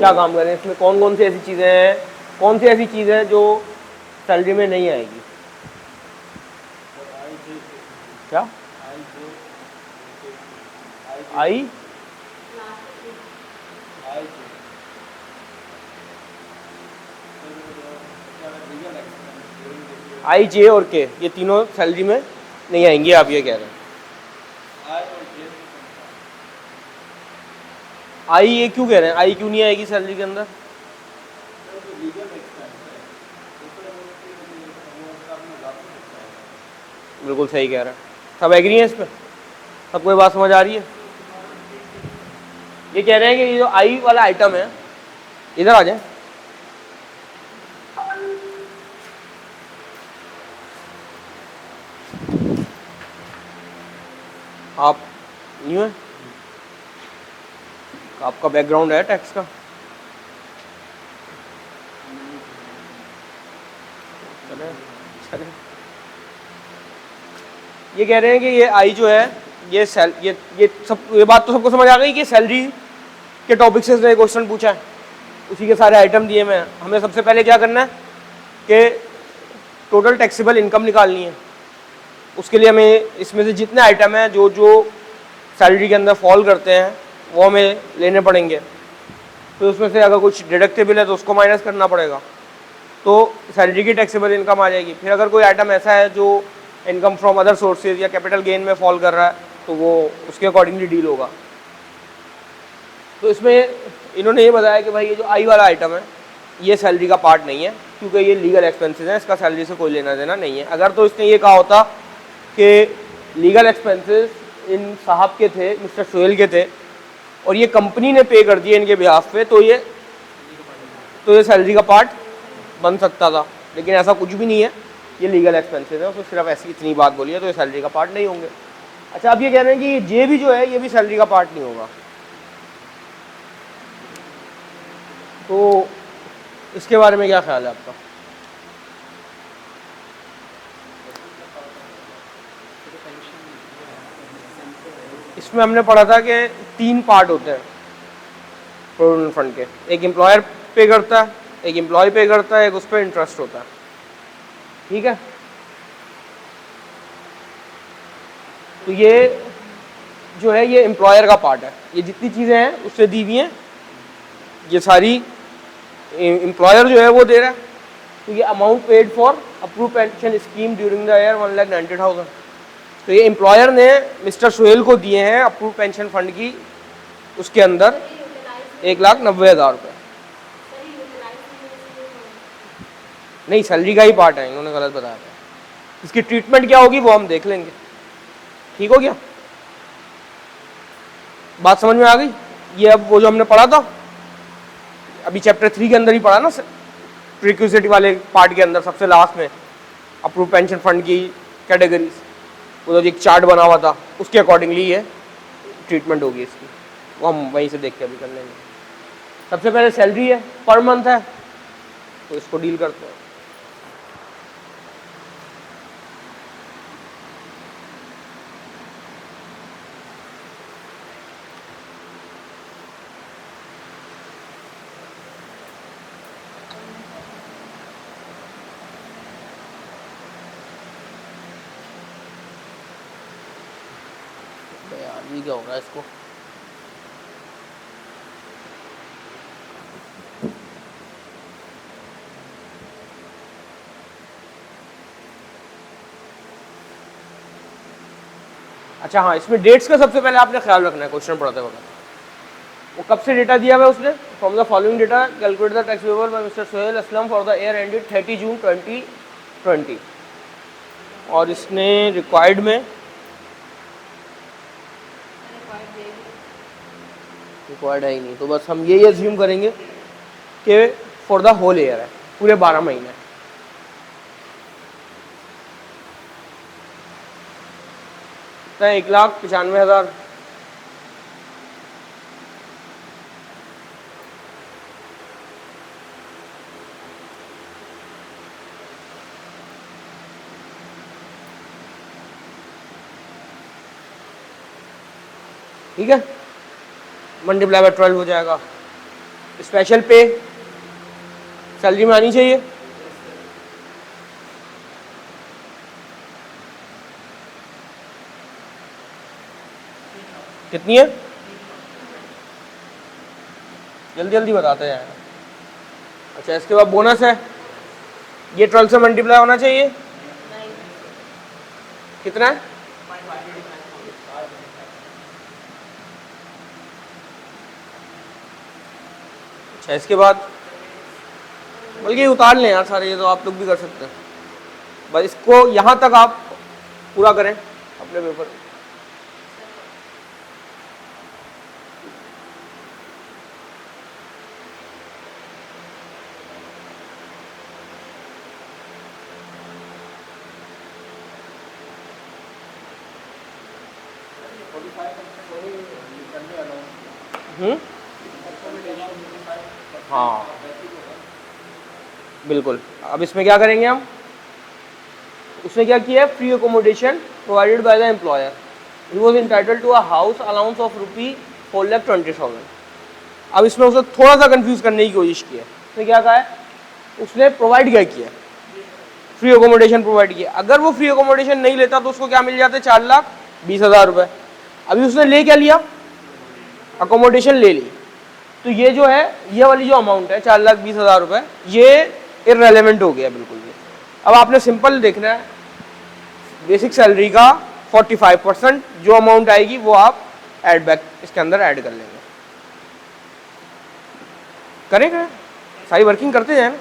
क्या काम करें इसमें, कौन कौन सी ऐसी चीज़ें हैं, कौन सी ऐसी चीज़ है जो सैलरी में नहीं आएगी। क्या आई आई जे और के, ये तीनों सैलरी में नहीं आएंगी, आप ये कह रहे हैं। आई ये क्यों कह रहे हैं, आई क्यों नहीं आएगी सैलरी के अंदर? बिल्कुल सही कह रहे हैं, सब एग्री हैं इस पर, सबको ये बात समझ आ रही है। ये कह रहे हैं कि ये जो आई वाला आइटम है, इधर आ जाए, आप न्यू है, आपका बैकग्राउंड है टैक्स का? चले चले। ये कह रहे हैं कि ये आई जो है, ये बात तो सबको समझ आ गई कि सैलरी के टॉपिक से क्वेश्चन पूछा है, उसी के सारे आइटम दिए मैं। हमें सबसे पहले क्या करना है कि टोटल टैक्सेबल इनकम निकालनी है। उसके लिए हमें इसमें से जितने आइटम हैं जो जो सैलरी के अंदर फॉल करते हैं वो हमें लेने पड़ेंगे। तो उसमें से अगर कुछ डिडक्टेबल है तो उसको माइनस करना पड़ेगा, तो सैलरी की टैक्सेबल इनकम आ जाएगी। फिर अगर कोई आइटम ऐसा है जो इनकम फ्रॉम अदर सोर्सेज या कैपिटल गेन में फॉल कर रहा है तो वो उसके अकॉर्डिंगली डील होगा। तो इसमें इन्होंने ये बताया कि भाई ये जो आई वाला आइटम है ये सैलरी का पार्ट नहीं है, क्योंकि ये लीगल एक्सपेंसेस हैं, इसका सैलरी से कोई लेना देना नहीं है। अगर तो इसने ये कहा होता कि लीगल एक्सपेंसेस इन साहब के थे, मिस्टर सोहेल के थे, और ये कंपनी ने पे कर दिए इनके बिहाफ पे, तो ये सैलरी का पार्ट बन सकता था। लेकिन ऐसा कुछ भी नहीं है, ये लीगल एक्सपेंसेस है, उसको सिर्फ ऐसी इतनी बात बोली है, तो ये सैलरी का पार्ट नहीं होंगे। अच्छा, अब ये कह रहे हैं कि ये जे भी जो है ये भी सैलरी का पार्ट नहीं होगा। तो इसके बारे में क्या ख्याल है आपका? इसमें हमने पढ़ा था कि 3 पार्ट होते हैं प्रोविडेंट फंड के, एक एम्प्लॉयर पे करता है, एक एम्प्लॉय पे करता है, एक उस पर इंटरेस्ट होता है। ठीक है, तो ये जो है ये एम्प्लॉयर का पार्ट है। ये जितनी चीज़ें हैं उससे दी हुई हैं, ये सारी एम्प्लॉयर जो है वो दे रहा है। तो ये amount paid for approve pension scheme during the year 1,90,000, तो ये एम्प्लॉयर ने मिस्टर सोहेल को दिए हैं अप्रूव पेंशन फंड की, उसके अंदर 1,90,000 रुपये। नहीं, सैलरी का ही पार्ट है, इन्होंने गलत बताया था। इसकी ट्रीटमेंट क्या होगी वो हम देख लेंगे। ठीक हो गया, बात समझ में आ गई? ये अब वो जो हमने पढ़ा था अभी चैप्टर 3 के अंदर ही पढ़ा ना, प्रीक्विजिट वाले पार्ट के अंदर सबसे लास्ट में अप्रूव पेंशन फंड की कैटेगरीज, वो जो एक चार्ट बना हुआ था उसके अकॉर्डिंगली ये ट्रीटमेंट होगी इसकी, वो हम वहीं से देख के अभी कर लेंगे। सबसे पहले सैलरी है, पर मंथ है, तो इसको डील करते हैं। यार ये क्या हो रहा है इसको? अच्छा हाँ, इसमें डेट्स का सबसे पहले आपने ख्याल रखना है क्वेश्चन पढ़ाते वक्त। वो कब से डेटा दिया हुआ है उसने? From the following data calculate the tax payable by mister Sohail Aslam for the year ended 30 जून 2020। और इसने रिक्वायर्ड में रिक्वायर्ड है ही नहीं, तो बस हम ये अज्यूम करेंगे कि फॉर द होल ईयर है, पूरे 12 महीने। तो 1,95,000। ठीक है, मल्टीप्लाई बाय 12 हो जाएगा, स्पेशल पे सैलरी में आनी चाहिए। कितनी है? जल्दी जल्दी बताते हैं। अच्छा, इसके बाद बोनस है, ये 12 से मल्टीप्लाई होना चाहिए। कितना है? अच्छा, इसके बाद बल्कि उतार लें यार सारे, ये तो आप लोग भी कर सकते हैं। बस इसको यहाँ तक आप पूरा करें अपने पेपर। हाँ बिल्कुल। अब इसमें क्या करेंगे हम, उसने क्या किया है, free accommodation provided by the employer, he was entitled to a house allowance of ₹4,20,000। अब इसमें उसने थोड़ा सा कंफ्यूज करने की कोशिश की है। उसने क्या कहा है, उसने प्रोवाइड क्या किया, फ्री अकोमोडेशन प्रोवाइड किया। अगर वो फ्री अकोमोडेशन नहीं लेता तो उसको क्या मिल जाते, 4,20,000 रुपये। अभी उसने ले क्या लिया, अकोमोडेशन ले ली, तो ये जो है, ये वाली जो अमाउंट है 4,20,000 रुपये, ये इररेलेवेंट हो गया बिल्कुल भी। अब आपने सिंपल देखना है, बेसिक सैलरी का 45% जो अमाउंट आएगी वो आप ऐड बैक इसके अंदर ऐड कर लेंगे। करेंगे, सारी वर्किंग करते जाए ना।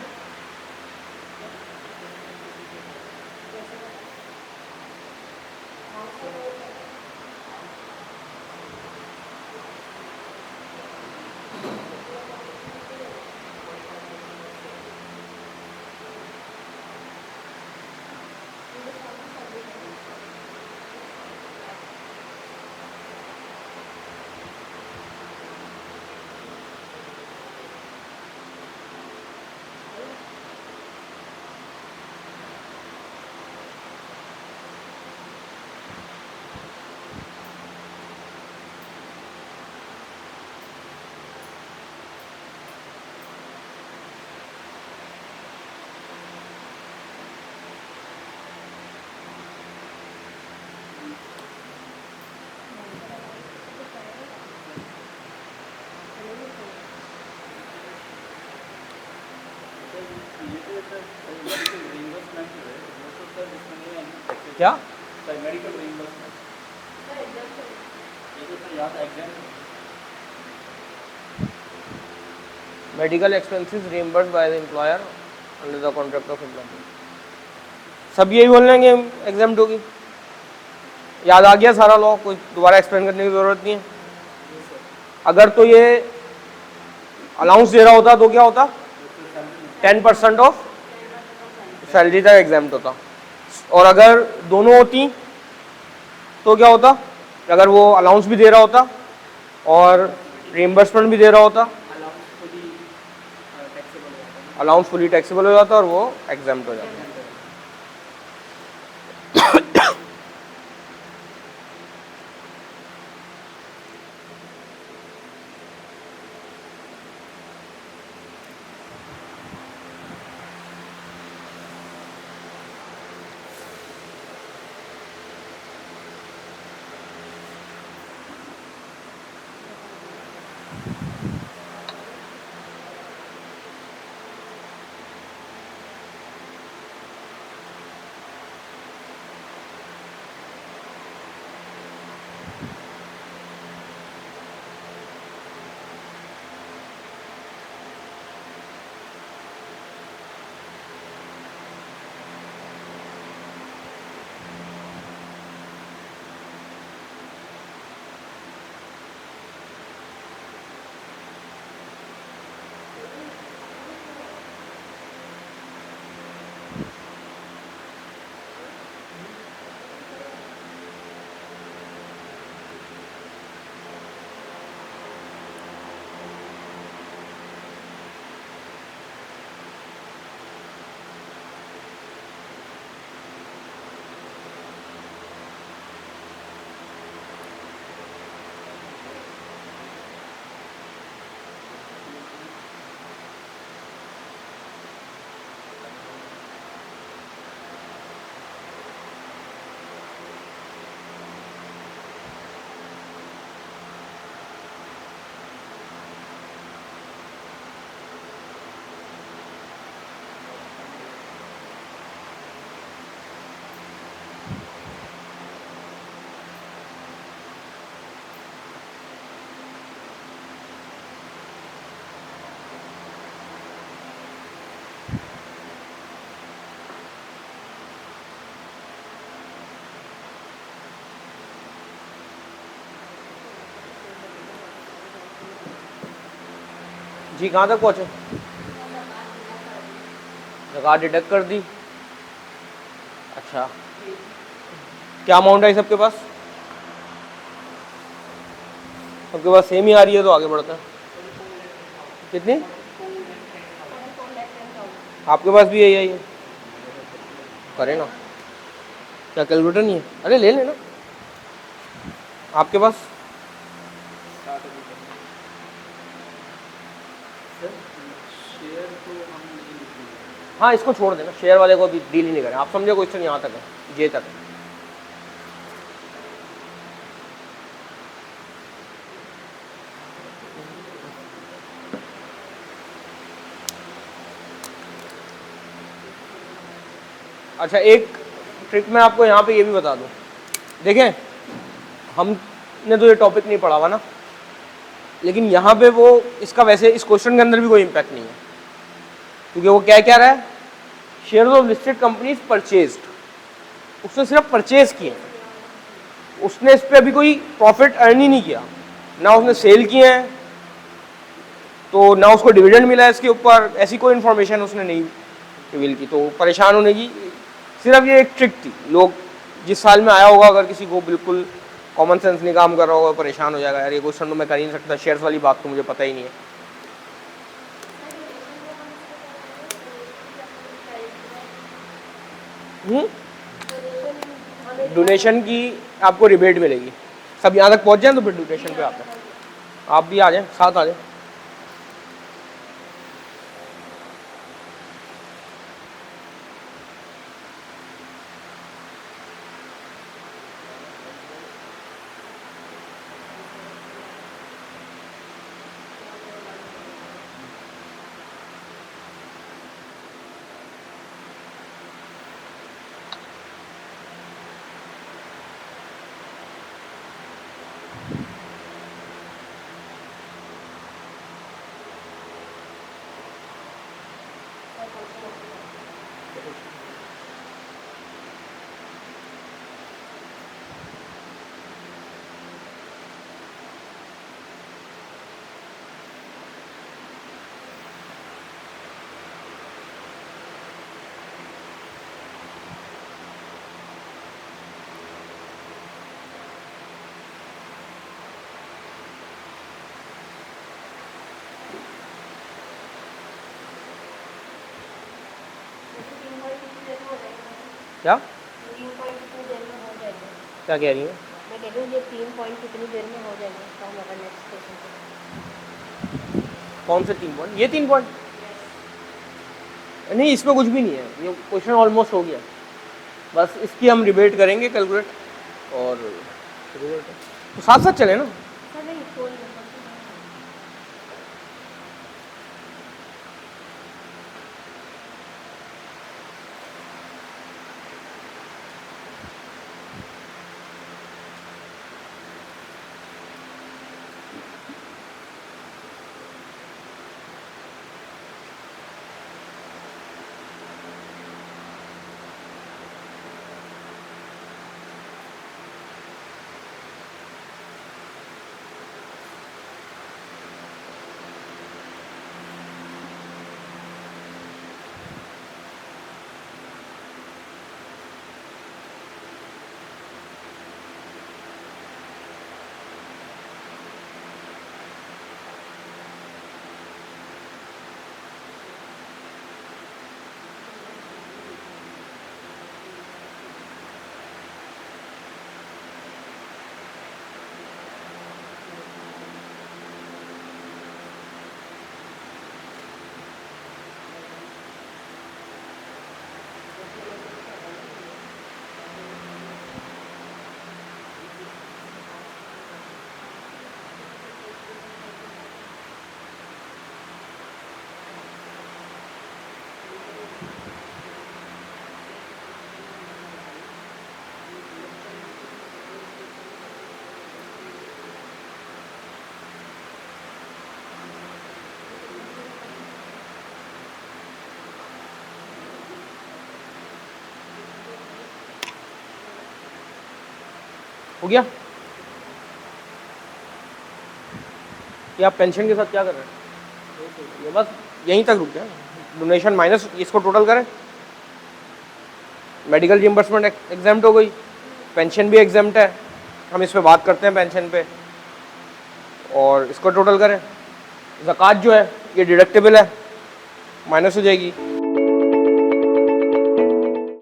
क्या medical reimbursement, medical expenses reimbursed by the employer under the contract of employment. सब यही बोल लेंगे एग्जाम होगी। याद आ गया सारा लॉ, कोई दोबारा एक्सप्लेन करने की जरूरत नहीं है। अगर तो ये अलाउंस दे रहा होता तो क्या होता, 10% ऑफ सैलरी तक एग्जाम्प्ट होता। और अगर दोनों होती तो क्या होता, अगर वो अलाउंस भी दे रहा होता और रिइंबर्समेंट भी दे रहा होता, अलाउंस फुली टैक्सेबल हो जाता और वो एग्जाम्प्ट हो जाता। जी कहाँ तक पहुँचे? ज़कात डिडक्ट कर दी। अच्छा, क्या अमाउंट है सबके पास? सबके पास सेम ही आ रही है, तो आगे बढ़ते हैं। कितनी? आपके पास भी यही है? करें ना, क्या कैलकुलेटर नहीं है? अरे ले लेना। आपके पास? शेयर तो हम नहीं लिखेंगे। हाँ इसको छोड़ देना, शेयर वाले को भी डील ही नहीं करें। आप समझे क्वेश्चन यहाँ तक है, जे तक। अच्छा, एक ट्रिक मैं आपको यहाँ पे ये भी बता दूँ। देखें, हमने तो ये टॉपिक नहीं पढ़ा हुआ ना, लेकिन यहाँ पे वो इसका वैसे इस क्वेश्चन के अंदर भी कोई इम्पैक्ट नहीं है, क्योंकि वो क्या क्या रहा है, shares of listed companies purchased, उसने सिर्फ परचेज किए, उसने इस पे अभी कोई प्रॉफिट अर्न ही नहीं किया, ना उसने सेल किए हैं, तो ना उसको डिविडेंड मिला है इसके ऊपर, ऐसी कोई इन्फॉर्मेशन उसने नहीं रिवील की। तो परेशान होने की सिर्फ ये एक ट्रिक थी। लोग जिस साल में आया होगा, अगर किसी को बिल्कुल कॉमन सेंस नहीं काम कर रहा होगा, परेशान हो जाएगा, यार ये क्वेश्चन तो मैं कर ही नहीं सकता, शेयर्स वाली बात तो मुझे पता ही नहीं है। डोनेशन की आपको रिबेट मिलेगी। सब यहाँ तक पहुँच जाए तो फिर डोनेशन पे आते हैं। आप भी आ जाएं, साथ आ जाएं। क्या क्या कह रही हैं? मैं कह रही हूँ ये 3 पॉइंट कितनी देर में हो जाएंगे, तो हम अगर नेक्स्ट क्वेश्चन पे। कौन से 3 पॉइंट? ये 3 पॉइंट नहीं, इसमें कुछ भी नहीं है, ये क्वेश्चन ऑलमोस्ट हो गया। बस इसकी हम रिबेट करेंगे, कैलकुलेट और तो साथ साथ चले ना। सर नहीं, कोई नहीं। हो गया? ये आप पेंशन के साथ क्या कर रहे हैं? ये बस यहीं तक रुक गया। डोनेशन माइनस इसको टोटल करें, मेडिकल रिइंबर्समेंट एग्जाम्प्ट हो गई, पेंशन भी एग्जाम्प्ट है, हम इस पे बात करते हैं पेंशन पे, और इसको टोटल करें। ज़कात जो है ये डिडक्टेबल है, माइनस हो जाएगी।